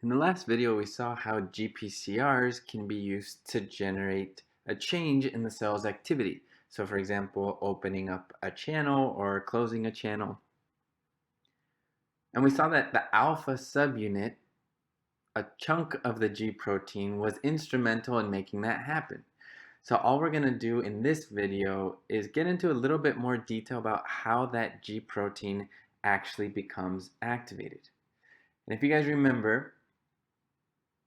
In the last video, we saw how GPCRs can be used to generate a change in the cell's activity. So for example, opening up a channel or closing a channel. And we saw that the alpha subunit, a chunk of the G protein, was instrumental in making that happen. So all we're going to do in this video is get into a little bit more detail about how that G protein actually becomes activated. And if you guys remember,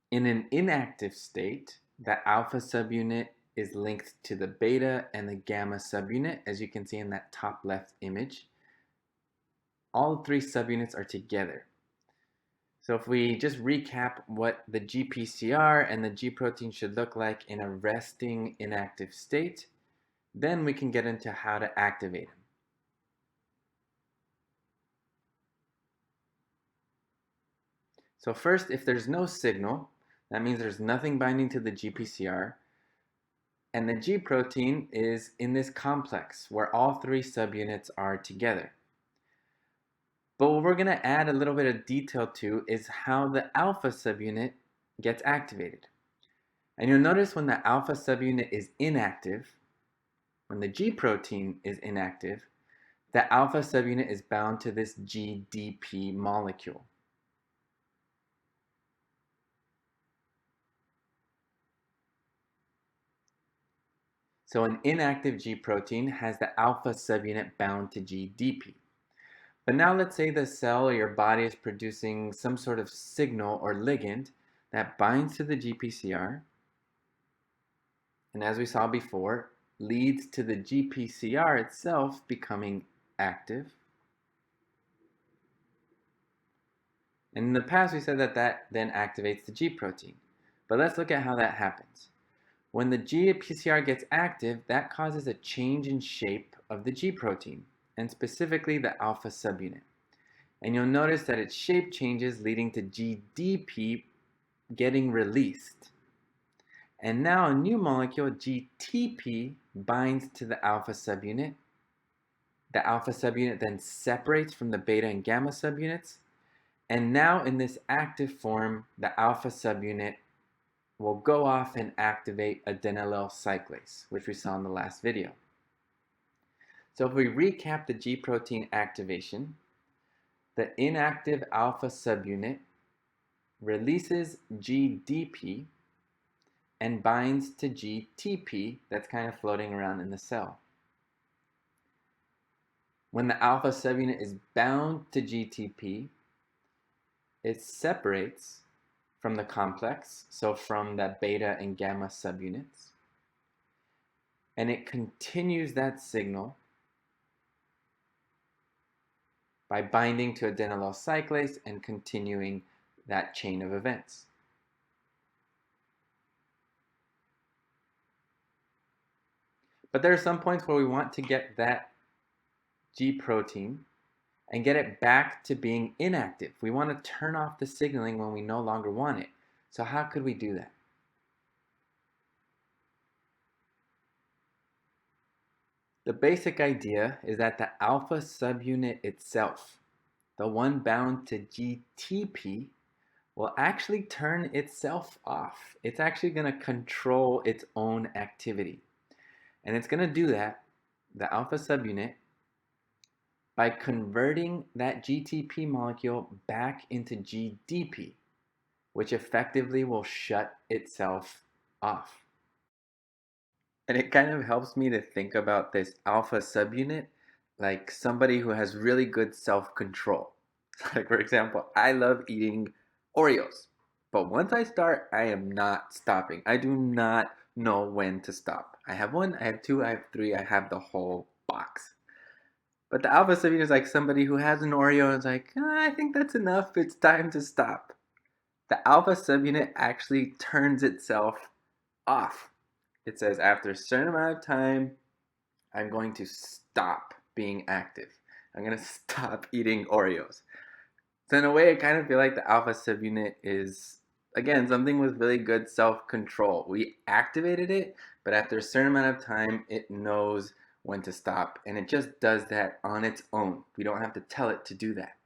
in an inactive state, the alpha subunit is linked to the beta and the gamma subunit, as you can see in that top left image. All three subunits are together. So if we just recap what the GPCR and the G protein should look like in a resting inactive state, then we can get into how to activate them. So first, if there's no signal, that means there's nothing binding to the GPCR, and the G protein is in this complex where all three subunits are together. But what we're going to add a little bit of detail to is how the alpha subunit gets activated. And you'll notice when the alpha subunit is inactive, when the G protein is inactive, the alpha subunit is bound to this GDP molecule. So an inactive G protein has the alpha subunit bound to GDP. But now let's say the cell or your body is producing some sort of signal or ligand that binds to the GPCR, and as we saw before, leads to the GPCR itself becoming active. And in the past we said that then activates the G protein. But let's look at how that happens. When the GPCR gets active, that causes a change in shape of the G protein, and specifically the alpha subunit. And you'll notice that its shape changes, leading to GDP getting released. And now a new molecule, GTP, binds to the alpha subunit. The alpha subunit then separates from the beta and gamma subunits. And now in this active form, the alpha subunit will go off and activate adenylyl cyclase, which we saw in the last video. So if we recap the G protein activation, the inactive alpha subunit releases GDP and binds to GTP that's kind of floating around in the cell. When the alpha subunit is bound to GTP, it separates from the complex, so from the beta and gamma subunits, and it continues that signal by binding to adenylyl cyclase and continuing that chain of events. But there are some points where we want to get that G protein and get it back to being inactive. We want to turn off the signaling when we no longer want it. So how could we do that? The basic idea is that the alpha subunit itself, the one bound to GTP, will actually turn itself off. It's actually going to control its own activity. And it's going to do that, the alpha subunit, by converting that GTP molecule back into GDP, which effectively will shut itself off. And it kind of helps me to think about this alpha subunit like somebody who has really good self-control. Like, for example, I love eating Oreos, but once I start, I am not stopping. I do not know when to stop. I have one, I have two, I have three, I have the whole box. But the alpha subunit is like somebody who has an Oreo and is like, I think that's enough, it's time to stop. The alpha subunit actually turns itself off. It says after a certain amount of time, I'm going to stop being active. I'm going to stop eating Oreos. So in a way, I kind of feel like the alpha subunit is, again, something with really good self-control. We activated it, but after a certain amount of time, it knows when to stop, and it just does that on its own. We don't have to tell it to do that.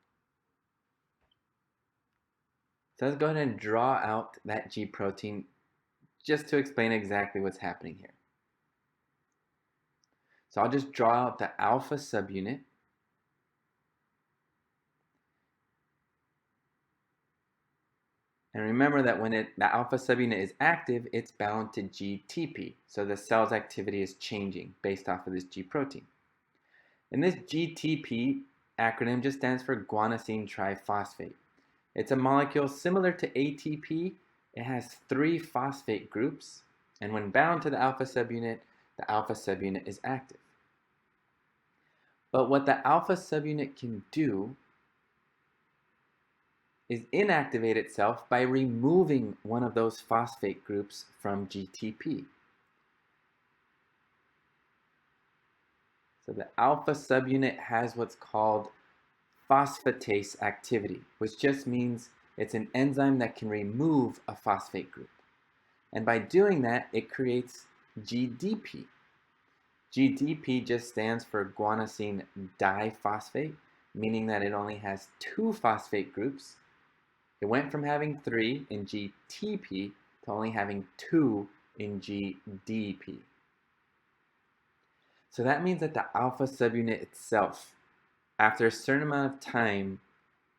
So let's go ahead and draw out that G protein just to explain exactly what's happening here. So I'll just draw out the alpha subunit. And remember that when the alpha subunit is active, it's bound to GTP. So the cell's activity is changing based off of this G protein. And this GTP acronym just stands for guanosine triphosphate. It's a molecule similar to ATP. It has 3 phosphate groups, and when bound to the alpha subunit is active. But what the alpha subunit can do is inactivate itself by removing one of those phosphate groups from GTP. So the alpha subunit has what's called phosphatase activity, which just means it's an enzyme that can remove a phosphate group. And by doing that, it creates GDP. GDP just stands for guanosine diphosphate, meaning that it only has 2 phosphate groups. It went from having 3 in GTP to only having 2 in GDP. So that means that the alpha subunit itself, after a certain amount of time,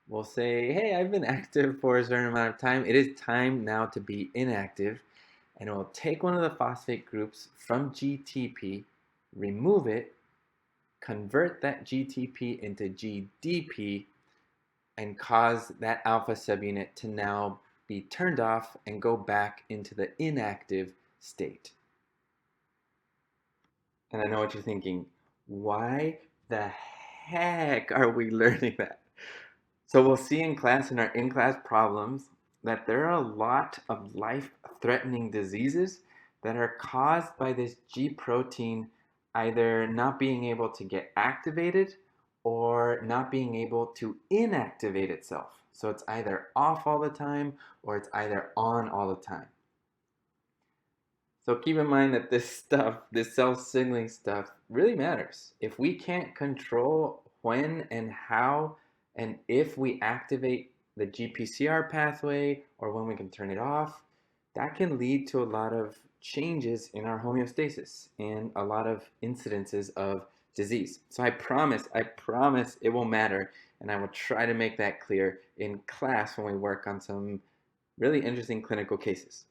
will say, hey, I've been active for a certain amount of time. It is time now to be inactive. And it will take one of the phosphate groups from GTP, remove it, convert that GTP into GDP, and cause that alpha subunit to now be turned off and go back into the inactive state. And I know what you're thinking, why the heck are we learning that? So we'll see in class, in our in-class problems, that there are a lot of life-threatening diseases that are caused by this G protein either not being able to get activated or not being able to inactivate itself. So it's either off all the time or it's either on all the time. So keep in mind that this stuff, this cell signaling stuff, really matters. If we can't control when and how and if we activate the GPCR pathway or when we can turn it off, that can lead to a lot of changes in our homeostasis and a lot of incidences of disease. So I promise it will matter, and I will try to make that clear in class when we work on some really interesting clinical cases.